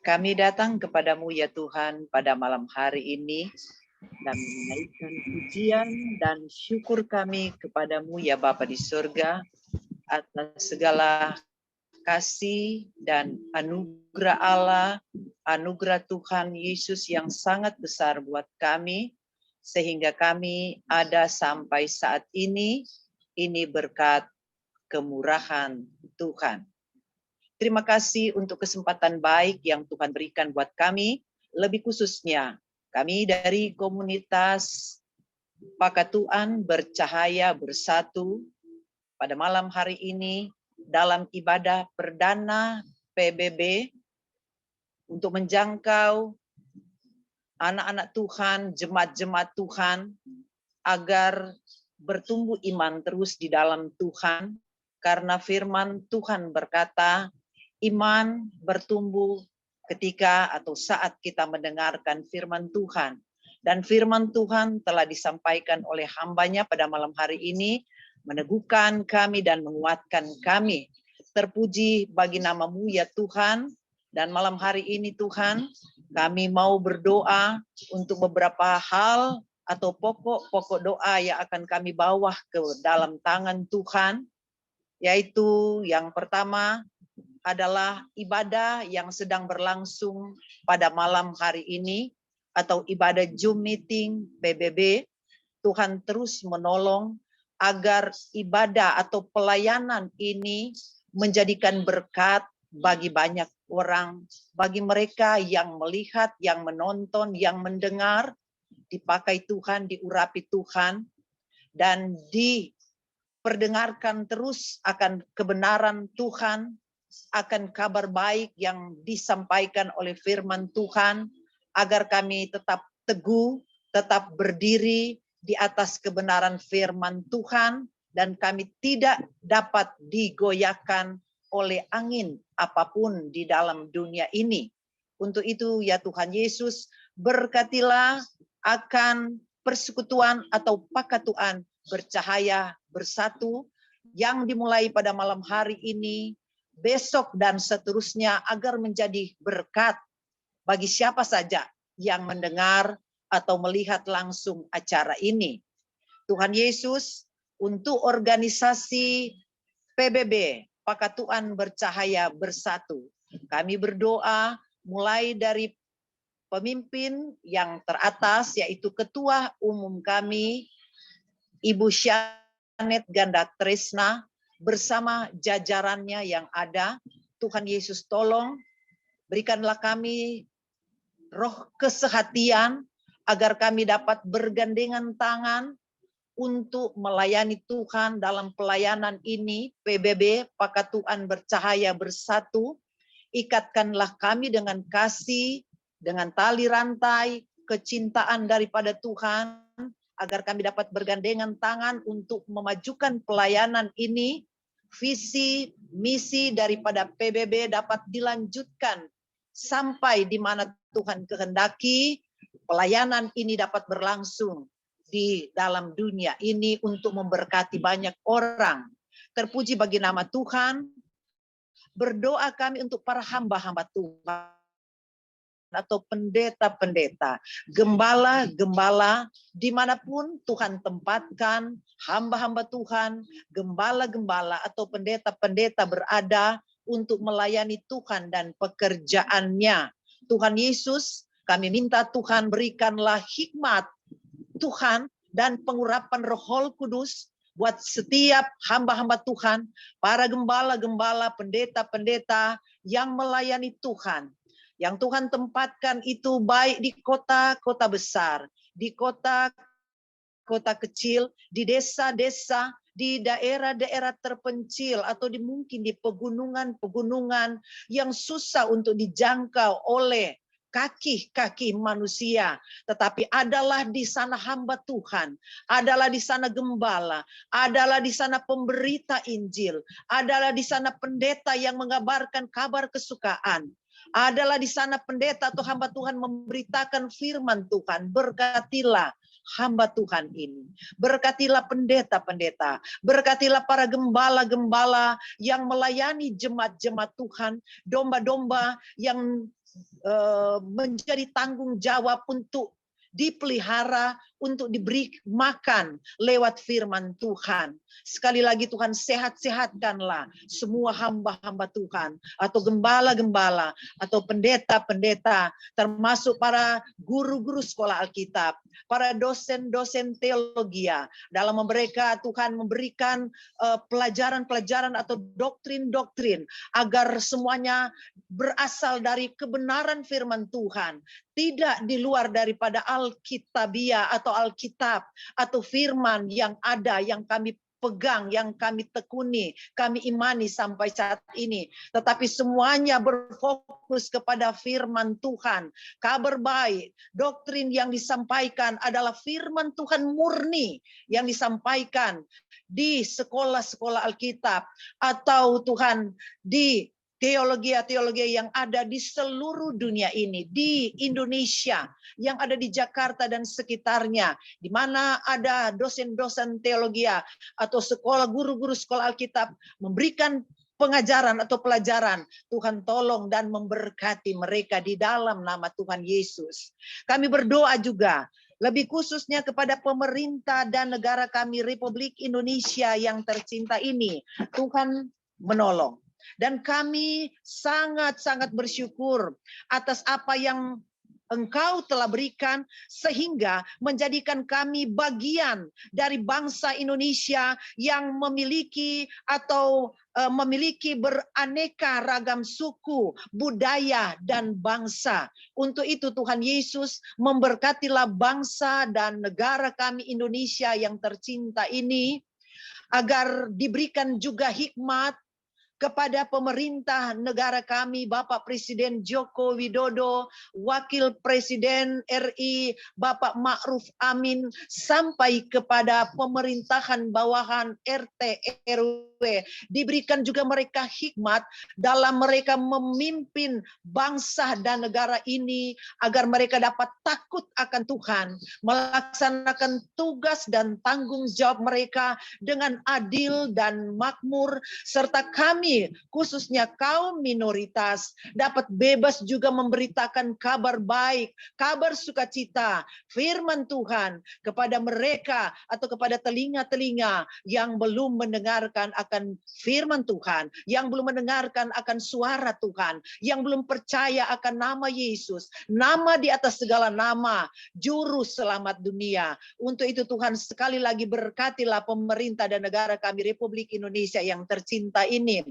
Kami datang kepadamu ya Tuhan pada malam hari ini dan menaikkan pujian dan syukur kami kepadamu ya Bapa di surga atas segala kasih dan anugerah Allah, anugerah Tuhan Yesus yang sangat besar buat kami, sehingga kami ada sampai saat ini berkat kemurahan Tuhan. Terima kasih untuk kesempatan baik yang Tuhan berikan buat kami, lebih khususnya kami dari komunitas Pakatuan Bercahaya Bersatu pada malam hari ini dalam ibadah perdana PBB untuk menjangkau anak-anak Tuhan, jemaat-jemaat Tuhan, agar bertumbuh iman terus di dalam Tuhan, karena firman Tuhan berkata, iman bertumbuh ketika atau saat kita mendengarkan firman Tuhan. Dan firman Tuhan telah disampaikan oleh hambanya pada malam hari ini, meneguhkan kami dan menguatkan kami. Terpuji bagi nama-Mu ya Tuhan, dan malam hari ini Tuhan, kami mau berdoa untuk beberapa hal atau pokok-pokok doa yang akan kami bawa ke dalam tangan Tuhan, yaitu yang pertama adalah ibadah yang sedang berlangsung pada malam hari ini, atau ibadah Zoom meeting PBB. Tuhan terus menolong agar ibadah atau pelayanan ini menjadikan berkat bagi banyak orang, bagi mereka yang melihat, yang menonton, yang mendengar, dipakai Tuhan, diurapi Tuhan, dan diperdengarkan terus akan kebenaran Tuhan, akan kabar baik yang disampaikan oleh firman Tuhan, agar kami tetap teguh, tetap berdiri di atas kebenaran firman Tuhan, dan kami tidak dapat digoyahkan oleh angin apapun di dalam dunia ini. Untuk itu ya Tuhan Yesus, berkatilah akan persekutuan atau pakatuan bercahaya bersatu yang dimulai pada malam hari ini, besok dan seterusnya, agar menjadi berkat bagi siapa saja yang mendengar atau melihat langsung acara ini. Tuhan Yesus, untuk organisasi PBB, Pakatuan Bercahaya Bersatu, kami berdoa mulai dari pemimpin yang teratas, yaitu Ketua Umum kami, Ibu Syanet Ganda Tresna, bersama jajarannya yang ada. Tuhan Yesus tolong, berikanlah kami roh kesehatian, agar kami dapat bergandengan tangan untuk melayani Tuhan dalam pelayanan ini, PBB, Pakatuan Bercahaya Bersatu. Ikatkanlah kami dengan kasih, dengan tali rantai, kecintaan daripada Tuhan, agar kami dapat bergandengan tangan untuk memajukan pelayanan ini. Visi, misi daripada PBB dapat dilanjutkan sampai di mana Tuhan kehendaki. Pelayanan ini dapat berlangsung di dalam dunia ini untuk memberkati banyak orang. Terpuji bagi nama Tuhan. Berdoa kami untuk para hamba-hamba Tuhan atau pendeta-pendeta, gembala-gembala, dimanapun Tuhan tempatkan hamba-hamba Tuhan, gembala-gembala atau pendeta-pendeta berada untuk melayani Tuhan dan pekerjaannya. Tuhan Yesus, kami minta Tuhan berikanlah hikmat Tuhan dan pengurapan Roh Kudus buat setiap hamba-hamba Tuhan, para gembala-gembala, pendeta-pendeta yang melayani Tuhan. Yang Tuhan tempatkan itu baik di kota-kota besar, di kota-kota kecil, di desa-desa, di daerah-daerah terpencil, atau mungkin di pegunungan-pegunungan yang susah untuk dijangkau oleh kaki-kaki manusia, tetapi adalah di sana hamba Tuhan, adalah di sana gembala, adalah di sana pemberita Injil, adalah di sana pendeta yang mengabarkan kabar kesukaan, adalah di sana pendeta atau hamba Tuhan memberitakan firman Tuhan. Berkatilah hamba Tuhan ini, berkatilah pendeta-pendeta, berkatilah para gembala-gembala yang melayani jemaat-jemaat Tuhan, domba-domba yang menjadi tanggung jawab untuk dipelihara, untuk diberi makan lewat firman Tuhan. Sekali lagi Tuhan, sehat-sehatkanlah semua hamba-hamba Tuhan, atau gembala-gembala, atau pendeta-pendeta, termasuk para guru-guru sekolah Alkitab, para dosen-dosen teologia. Dalam mereka Tuhan memberikan pelajaran-pelajaran atau doktrin-doktrin, agar semuanya berasal dari kebenaran firman Tuhan, tidak di luar daripada Alkitabiah atau Alkitab atau firman yang ada, yang kami pegang, yang kami tekuni, kami imani sampai saat ini. Tetapi semuanya berfokus kepada firman Tuhan. Kabar baik, doktrin yang disampaikan adalah firman Tuhan murni yang disampaikan di sekolah-sekolah Alkitab, atau Tuhan di teologi-teologi yang ada di seluruh dunia ini, di Indonesia, yang ada di Jakarta dan sekitarnya, di mana ada dosen-dosen teologi atau sekolah, guru-guru sekolah Alkitab memberikan pengajaran atau pelajaran. Tuhan tolong dan memberkati mereka di dalam nama Tuhan Yesus. Kami berdoa juga lebih khususnya kepada pemerintah dan negara kami, Republik Indonesia yang tercinta ini. Tuhan menolong. Dan kami sangat-sangat bersyukur atas apa yang Engkau telah berikan, sehingga menjadikan kami bagian dari bangsa Indonesia yang memiliki atau memiliki beraneka ragam suku, budaya, dan bangsa. Untuk itu Tuhan Yesus memberkatilah bangsa dan negara kami Indonesia yang tercinta ini, agar diberikan juga hikmat, kepada pemerintah negara kami, Bapak Presiden Joko Widodo, Wakil Presiden RI Bapak Ma'ruf Amin, sampai kepada pemerintahan bawahan RT RW. Diberikan juga mereka hikmat dalam mereka memimpin bangsa dan negara ini, agar mereka dapat takut akan Tuhan, melaksanakan tugas dan tanggung jawab mereka dengan adil dan makmur, serta kami khususnya kaum minoritas dapat bebas juga memberitakan kabar baik, kabar sukacita, firman Tuhan kepada mereka atau kepada telinga-telinga yang belum mendengarkan akan firman Tuhan, yang belum mendengarkan akan suara Tuhan, yang belum percaya akan nama Yesus, nama di atas segala nama, juru selamat dunia. Untuk itu Tuhan, sekali lagi berkatilah pemerintah dan negara kami Republik Indonesia yang tercinta ini.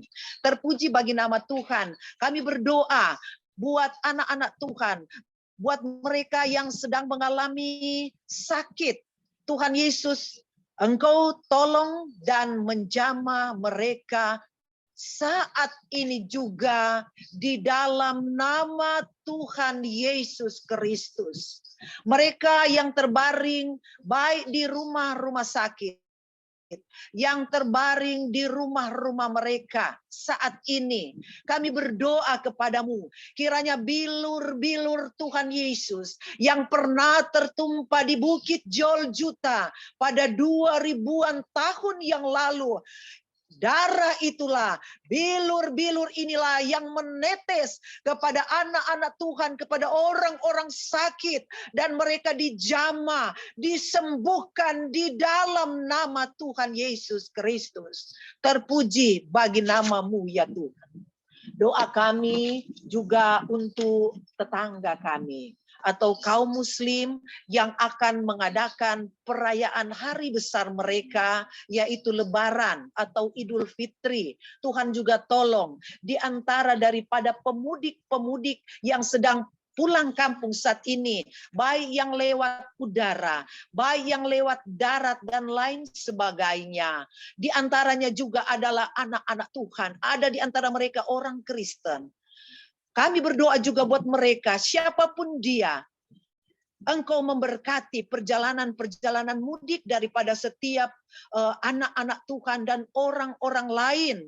Terpuji bagi nama Tuhan. Kami berdoa buat anak-anak Tuhan, buat mereka yang sedang mengalami sakit. Tuhan Yesus, Engkau tolong dan menjamah mereka saat ini juga di dalam nama Tuhan Yesus Kristus. Mereka yang terbaring baik di rumah-rumah sakit, yang terbaring di rumah-rumah mereka saat ini, kami berdoa kepadamu, kiranya bilur-bilur Tuhan Yesus yang pernah tertumpah di Bukit Joljuta pada 2000-an tahun yang lalu, darah itulah, bilur-bilur inilah yang menetes kepada anak-anak Tuhan, kepada orang-orang sakit, dan mereka dijamah, disembuhkan di dalam nama Tuhan Yesus Kristus. Terpuji bagi nama-Mu ya Tuhan. Doa kami juga untuk tetangga kami atau kaum muslim yang akan mengadakan perayaan hari besar mereka, yaitu Lebaran atau Idul Fitri. Tuhan juga tolong di antara daripada pemudik-pemudik yang sedang pulang kampung saat ini, baik yang lewat udara, baik yang lewat darat dan lain sebagainya. Di antaranya juga adalah anak-anak Tuhan, ada di antara mereka orang Kristen. Kami berdoa juga buat mereka, siapapun dia, Engkau memberkati perjalanan-perjalanan mudik daripada setiap anak-anak Tuhan dan orang-orang lain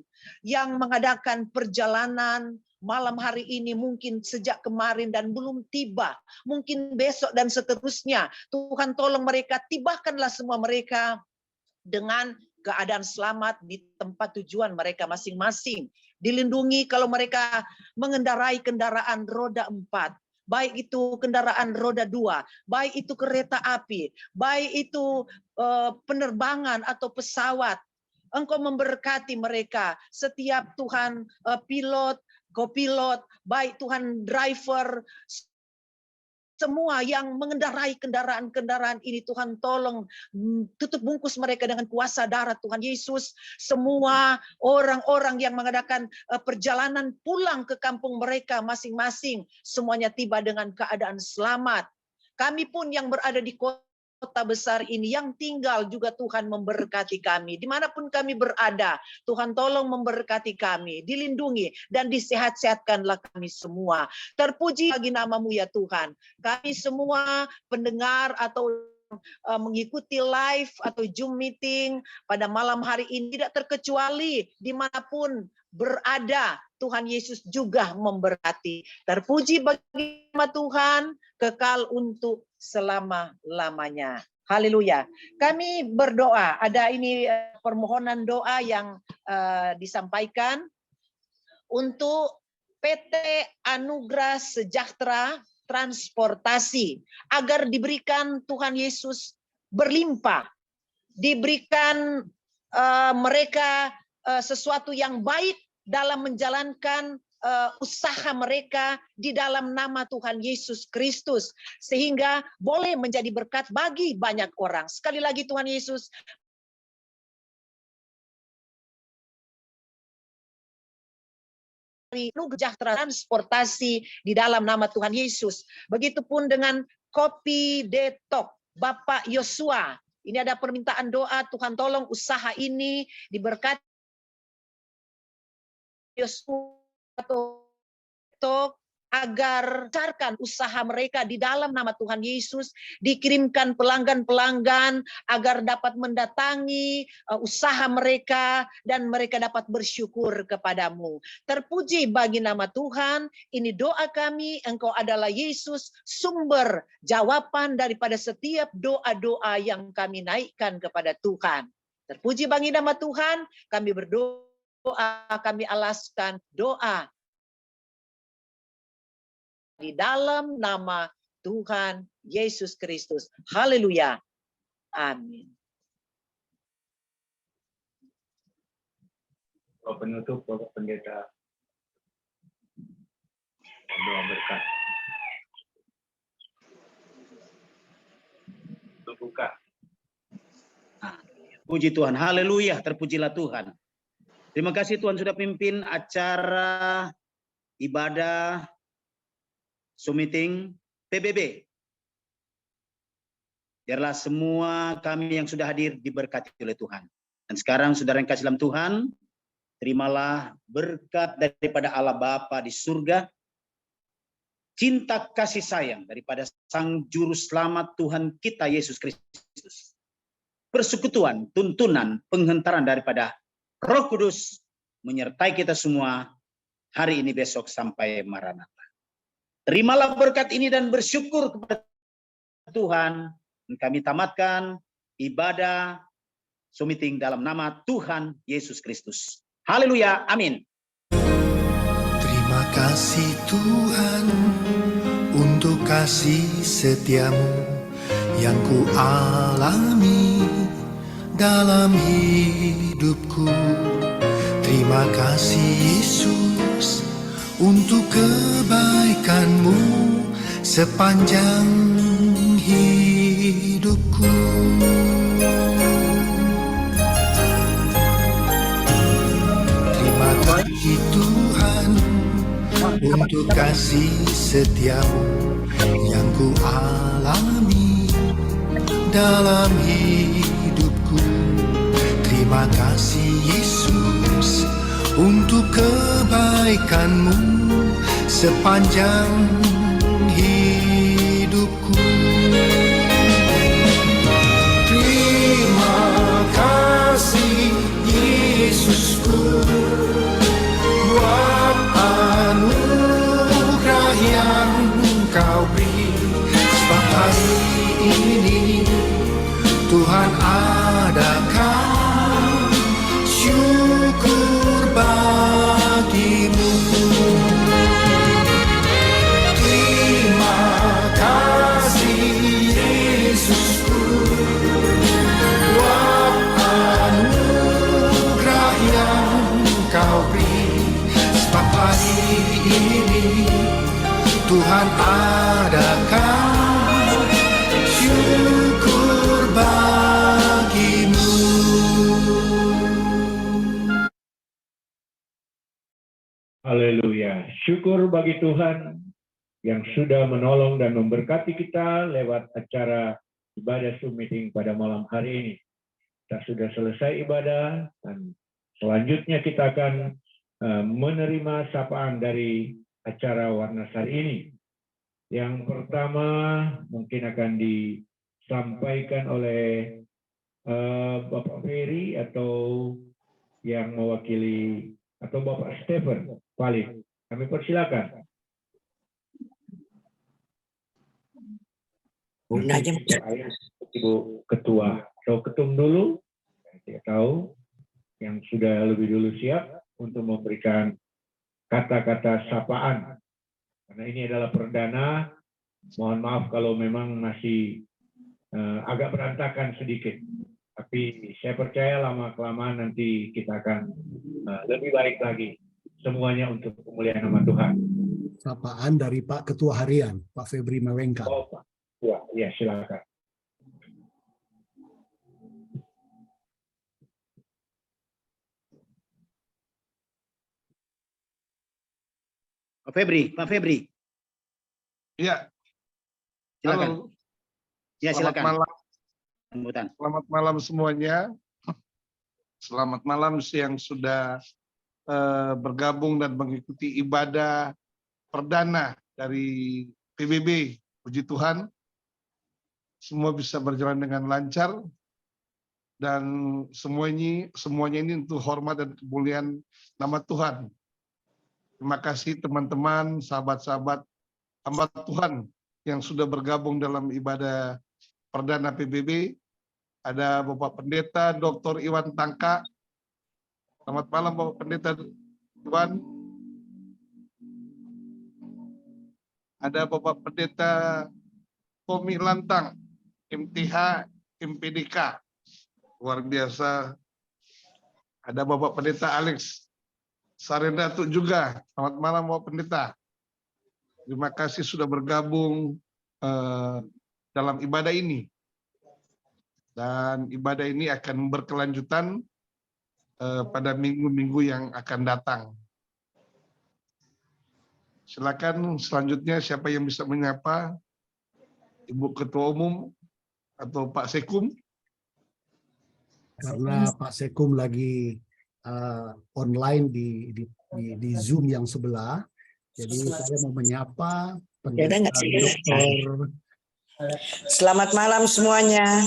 yang mengadakan perjalanan malam hari ini, mungkin sejak kemarin dan belum tiba, mungkin besok dan seterusnya. Tuhan tolong mereka, tibakanlah semua mereka dengan keadaan selamat di tempat tujuan mereka masing-masing. Dilindungi kalau mereka mengendarai kendaraan roda 4, baik itu kendaraan roda 2, baik itu kereta api, baik itu penerbangan atau pesawat. Engkau memberkati mereka, setiap Tuhan pilot, kopilot, baik Tuhan driver, semua yang mengendarai kendaraan-kendaraan ini, Tuhan tolong tutup bungkus mereka dengan kuasa darah Tuhan Yesus. Semua orang-orang yang mengadakan perjalanan pulang ke kampung mereka masing-masing, semuanya tiba dengan keadaan selamat. Kami pun yang berada di kota besar ini, yang tinggal juga Tuhan memberkati kami. Dimanapun kami berada, Tuhan tolong memberkati kami, dilindungi dan disehat-sehatkanlah kami semua. Terpuji bagi nama-Mu ya Tuhan. Kami semua pendengar atau mengikuti live atau Zoom meeting pada malam hari ini, tidak terkecuali dimanapun berada, Tuhan Yesus juga memberkati. Terpuji bagi nama Tuhan, kekal untuk selama-lamanya. Haleluya. Kami berdoa, ada ini permohonan doa yang disampaikan untuk PT Anugerah Sejahtera Transportasi, agar diberikan Tuhan Yesus berlimpah, diberikan mereka sesuatu yang baik dalam menjalankan usaha mereka di dalam nama Tuhan Yesus Kristus, sehingga boleh menjadi berkat bagi banyak orang. Sekali lagi Tuhan Yesus sejahtera transportasi di dalam nama Tuhan Yesus. Begitupun dengan Kopi Detok Bapak Yosua. Ini ada permintaan doa, Tuhan tolong usaha ini diberkati Yosua agar lancarkan usaha mereka di dalam nama Tuhan Yesus, dikirimkan pelanggan-pelanggan agar dapat mendatangi usaha mereka dan mereka dapat bersyukur kepadamu. Terpuji bagi nama Tuhan, ini doa kami, Engkau adalah Yesus, sumber jawaban daripada setiap doa-doa yang kami naikkan kepada Tuhan. Terpuji bagi nama Tuhan, kami berdoa, kami alaskan doa di dalam nama Tuhan Yesus Kristus. Haleluya. Amin. Penutup Bapak Pendeta. Doa berkat. Buka. Puji Tuhan. Haleluya. Terpujilah Tuhan. Terima kasih Tuhan sudah pimpin acara ibadah Meeting PBB. Biarlah semua kami yang sudah hadir diberkati oleh Tuhan. Dan sekarang saudara yang kasih dalam Tuhan, terimalah berkat daripada Allah Bapa di surga, cinta kasih sayang daripada Sang Juru Selamat Tuhan kita Yesus Kristus, persekutuan, tuntunan, penghentaran daripada Roh Kudus menyertai kita semua hari ini, besok, sampai Maranatha. Terimalah berkat ini dan bersyukur kepada Tuhan. Kami tamatkan ibadah Meeting dalam nama Tuhan Yesus Kristus. Haleluya. Amin. Terima kasih Tuhan untuk kasih setiamu yang ku alami dalam hidupku. Terima kasih Yesus untuk kebaikanmu sepanjang hidupku. Terima kasih Tuhan untuk kasih setiamu yang ku alami dalam hidupku. Terima kasih Yesus untuk kebaikanmu sepanjang hidupku. Terima kasih Yesusku buat anugerah yang Kau beri. Sebab hari ini Tuhan adakan syukur bagimu. Terima kasih Yesusku buat anugerah yang Kau beri. Sebab hari ini Tuhan adakan syukur bagimu. Haleluya. Syukur bagi Tuhan yang sudah menolong dan memberkati kita lewat acara ibadah Meeting pada malam hari ini. Kita sudah selesai ibadah dan selanjutnya kita akan menerima sapaan dari acara Warna Sari ini. Yang pertama mungkin akan disampaikan oleh Bapak Ferry atau yang mewakili atau Bapak Stephen Paling. Kami persilakan. Ibu Ketua atau Ketum dulu, saya tahu yang sudah lebih dulu siap untuk memberikan kata-kata sapaan. Karena ini adalah perdana, mohon maaf kalau memang masih agak berantakan sedikit. Tapi saya percaya lama-kelamaan nanti kita akan lebih baik lagi. Semuanya untuk kemuliaan nama Tuhan. Sapaan dari Pak Ketua Harian, Pak Febri Mewengka. Oh, Pak. Ya, silakan. Pak Febri. Ya. Silakan. Halo. Ya, silakan. Selamat malam semuanya. Selamat malam yang sudah bergabung dan mengikuti ibadah perdana dari PBB. Puji Tuhan, semua bisa berjalan dengan lancar dan semuanya ini untuk hormat dan kemuliaan nama Tuhan. Terima kasih teman-teman, sahabat-sahabat hamba Tuhan yang sudah bergabung dalam ibadah perdana PBB. Ada Bapak Pendeta Dr. Iwan Tangka. Selamat malam Bapak Pendeta Iwan. Ada Bapak Pendeta Tommy Lantang, MTH, MPDK. Luar biasa. Ada Bapak Pendeta Alex Sarendatu juga. Selamat malam Bapak Pendeta. Terima kasih sudah bergabung dalam ibadah ini. Dan ibadah ini akan berkelanjutan pada minggu-minggu yang akan datang. Silakan selanjutnya siapa yang bisa menyapa Ibu Ketua Umum atau Pak Sekum. Karena Pak Sekum lagi online di Zoom yang sebelah, jadi saya mau menyapa Pendeta Dr. Selamat malam semuanya.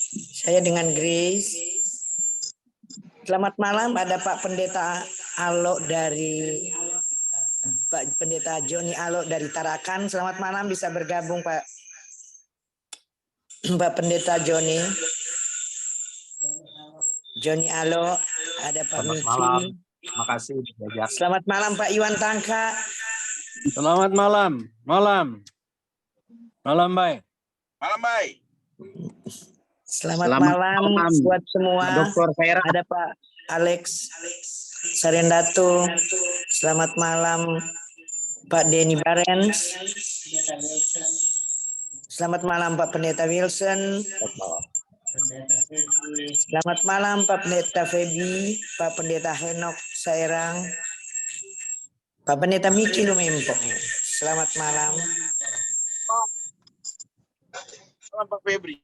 Saya dengan Grace. Selamat malam, ada Pak Pendeta Alok dari Pak Pendeta Joni Alok dari Tarakan. Selamat malam, bisa bergabung Pak Pendeta Joni Alok, ada Pak Selamat Miki. malam. Terima kasih. Selamat malam Pak Iwan Tangka. Selamat malam. Malam baik. Malam baik. Selamat malam buat semua. Dr. Vera. Ada Pak Alex Sarendatu. Selamat malam Pak Denny Barens. Selamat malam Pak Pendeta Wilson. Selamat malam Pak Pendeta Feby, Pak Pendeta Henok Sairang, Pak Pendeta Miki Lumempo. Selamat malam. Selamat Pak Febri.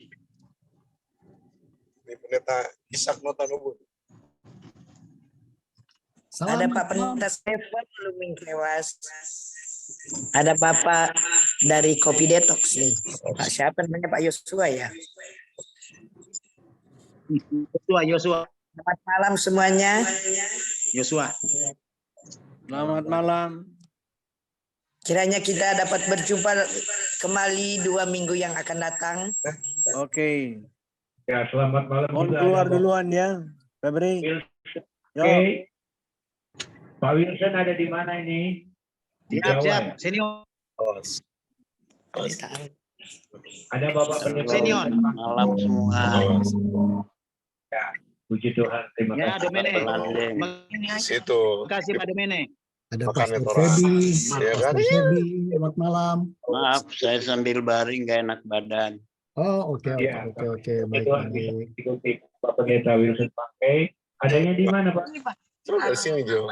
Pendeta Ishak Notanubun. Ada Pak Pendeta Stefan Lumingkewas. Ada Bapak dari Kopi Detox nih. Pak siapa namanya, Pak Yosua ya? Yosua. Selamat malam semuanya. Yosua. Selamat malam. Kiranya kita dapat berjumpa kembali 2 minggu yang akan datang. Oke. Ya, selamat malam. Mohon juga keluar ada duluan ya, Febri. Yo. Oke. Pak Wilson ada di mana ini? Di Jawa, Siap, ya? senior. Ada Bapak Pendeta Senior. Malam semua. Ya, puji Tuhan. Terima Ya, kasih. Domene. Situ. Terima kasih Pak Domene. Ada Makan Pastor itu, Feby, Ya kan? Pastor Feby, selamat malam. Maaf, saya sambil baring gak enak badan. Oh, oke, Ya, baik. Tuhan bisa ikuti Pak Pendeta Wilson pakai. Adanya di mana Pak? Coba sini Jo.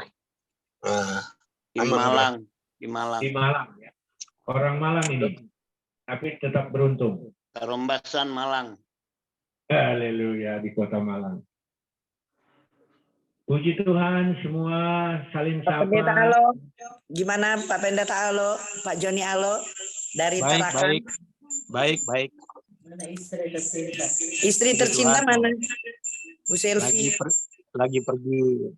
Di Malang. Di Malang ya. Orang Malang ini. Tapi tetap beruntung. Rombasan Malang. Haleluya, di kota Malang. Puji Tuhan, semua saling Pak sapa. Pendeta Alo, gimana Pak Pendeta Alo, Pak Joni Alo dari Tarakan? Baik. Istri tercinta mana? Bu Selvi. Lagi pergi.